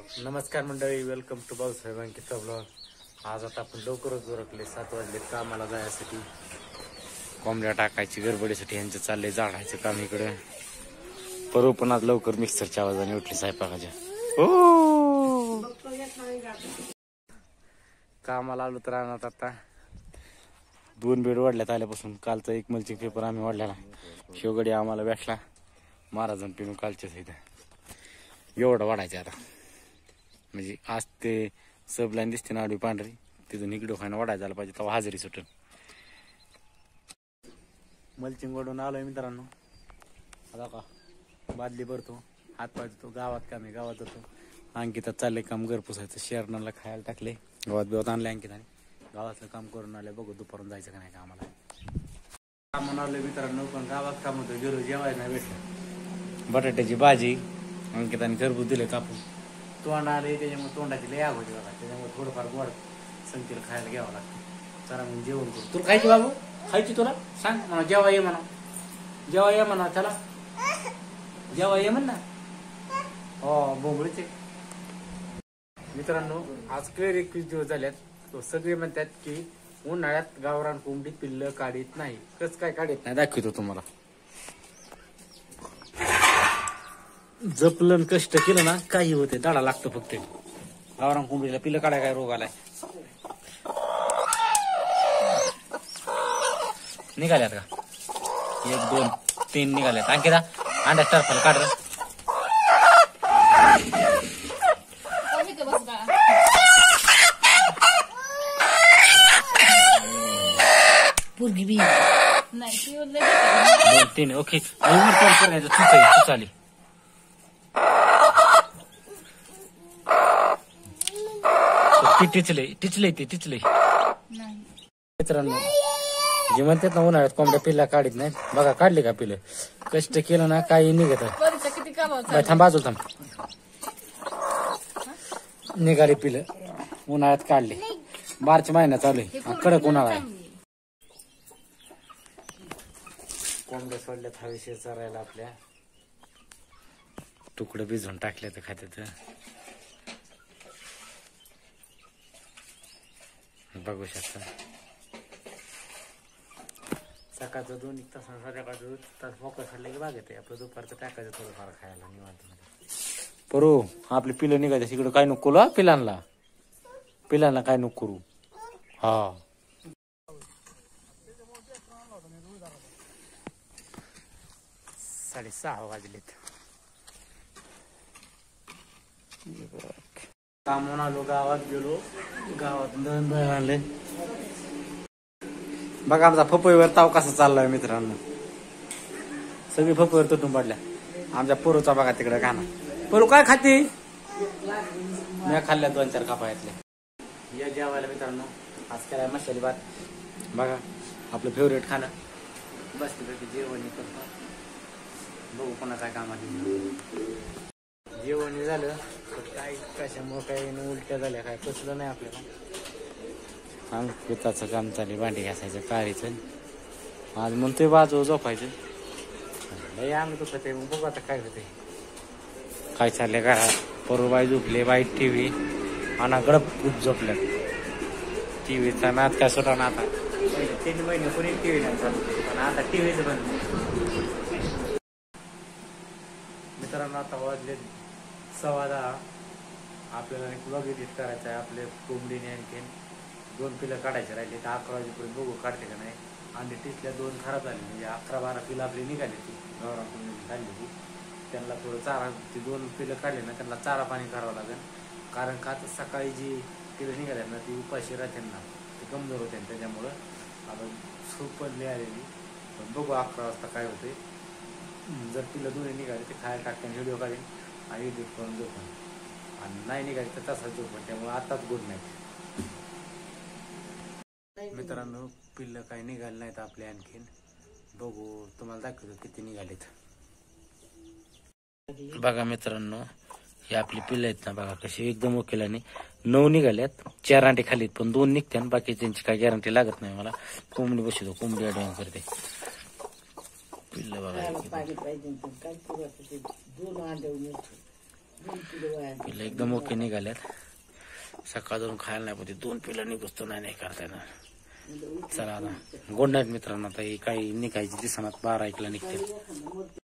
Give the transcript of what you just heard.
नमस्कार मंडळी, welcome to Bhausaheb Ankita blog. आज आता आपण लवकरच उरकले, 7 वाजले कामाला जायसाठी. कोंबड्या टाकायची गडबडीसाठी यांचं चाललंय झाडायचं काम इकडे. परू पण आज लवकर मिक्सरच्या आवाजाने उठली स्वयंपाकाच्या. हो कामाला आलो तर आणत आता 2 बेड वाढल्यात आल्यापासून. कालचा एक मल्चिंग पेपर आम्ही वाढलेला, शेवगडी आम्हाला भेटला महाराजांन पिणून कालच्याच इथं एवढं वाढायचं आता. म्हणजे आज ते सब लाईन दिसते ना आडवी पांढरी, तिथून इकडं खाणं वाढायला झालं पाहिजे तेव्हा हजेरी सुटेल. मल्चिंग वडून आलोय मित्रांनो. आता का बादली भरतो, हात पाय धुतो. गावात काम आहे, गावात जातो. अंकितात चाललंय काम घर पुसायचं. शेरणाला खायला टाकले, गावात बिवात आणले अंकिताने. गावातलं काम करून आलंय, बघू दुपारून जायचं का नाही कामाला. काम आलोय मित्रांनो, पण गावात काम होतं. गेलो जेवायला नाही भेटलं. बटाट्याची भाजी अंकिताने खरबूज दिले कापून. तोंड आले त्याच्यामुळे तोंडाची लय आग होती बघा. त्याच्यामुळे थोडंफार गोड संगतीला खायला घ्यावं लागतं. चला मग जेवण करू. तुला खायची बाबू, खायची तुला? सांग म्हणा, जेव्हा ये म्हणा, जेव्हा ये म्हणा. चला जेव्हा ये म्हण ना. हो बोंबळीचे मित्रांनो, आज क्लिअर 21 दिवस झाल्यात. तो सगळे म्हणतात की उन्हाळ्यात गावरान कोंबडी पिल्लं काढीत नाही. कसं काय काढीत नाही दाखवतो तुम्हाला. जपलं कष्ट केलं ना काही होते. दाडा लागतो फक्त. गावरान कोंबडीला पिल्लं काढाय काय रोग आलाय. निघाल्यात का? 1 2 3 निघाल्यात. अंकिता अंड्या टर्फल काढ. पोरगी 2 3 ओके. चालेल. टिचले मित्रांनो, जे म्हणतात ना उन्हाळ्यात कोंबड्या पिल्ला काढीत नाही. बघा काढले का पिल्लं. कष्ट केलं ना काही निघत. थांब बाजू थांब. निघाले पिल्लं, उन्हाळ्यात काढले. मार्च महिना चालू आहे, कडक उन्हाळा आहे. कोंबड्या सोडल्यात हवेशीर चरायला. आपल्या तुकडे भिजवून टाकले तर खात्यात. बघू शकता. सकाळचं 2 तास, संध्याकाळचं 2 तास मोकळं खाल्लं की बाग येते. आपलं दुपारचं टाकायचं थोडंफार खायला निवांत. परू आपली पिलं निघायचं इकडं. काय नको करू पिलांना काय नको करू. हा 6:30 वाजलेत. कामून आलो, गावात गेलो. गावात दळण आणले. बघा आमचा पपईवर ताव कसा चाललाय मित्रांनो. सगळी पपईवर तुटून पडल्या. आमच्या पोरूचा बघा तिकडे खाना. पोरू काय खाते? मी खाल्ल्या 2-4 कापा घेतल्या. या जेवायला मित्रांनो. आज केलाय मसाले भात. बघा आपलं फेवरेट खाणं. बसल्यापैकी जेवण करतो. बघू कोणाच्या कामात. जेवण झालं काय कशामुळे काही उलट्या झाल्या काय कसलं नाही आपल्याला. अंकिताचं काम चालू, भांडी घासायचं काळीचं. आज म्हणतोय बाजू झोपायचं. लय अंग दुखत आहे. मग बघू आता काय होते. काय चाललंय घरात. परूबाई झोपले, बाई टीव्ही आणि गडप झोपल्या. टीव्हीचा नाद काय सुटा ना आता. 3 महिने कोणी टीव्ही नाही चालू, पण आता टीव्हीच बंद. मित्रांनो आता वाजले 10:15. आपल्याला ब्लॉग एडिट करायचा आहे. आपले कोंबडीने आणखीन 2 पिलं काढायचे राहिले. तर 11 वाजेपर्यंत बघू काढते का नाही. अंडे टिचल्या 2 खराब झाले. म्हणजे 11-12 पिलं आपली निघाली. ती गावरान कोंबडी काढली ती. त्यांना थोडं चारा, ती 2 पिलं काढले ना त्यांना चारा पाणी करावं लागेल. कारण का तर सकाळी जी पिलं निघाल्या ना ती उपाशी राहते ना, ते कमजोर होते. त्याच्यामुळं आता सूप पडली आलेली. पण बघू 11 वाजता काय होते. जर पिलं 2 निघाले ते खायला टाकताना व्हिडिओ काढेन आणि एडिट करून झोपून. आणि नाही निघाली तर तसाच झोपून. त्यामुळे आताच गुड नाईट. मित्रांनो पिल्लं काही निघाले नाहीत आपले आणखीन. बघू तुम्हाला दाखवतो किती निघालेत. बघा मित्रांनो, हे आपली पिल्लं आहेत ना. बघा कशी एकदम ओकेलाने 9 निघाल्यात. 4 अंडे खालीत, पण 2 निघते. बाकी त्यांची काही गॅरंटी लागत नाही मला. कोंबडी बसतो, कोंबडी अडवून करते. पिल्लं बघा पिलं एकदम ओके निघाल्यात. सकाळ जाऊन खायला नाही पाहिजे, 2 पिलं निघतो नाही करता येणार. चला आता गुड नाईट मित्रांनो. आता ही काही निघायची दिसणार 12 1 ला निघते.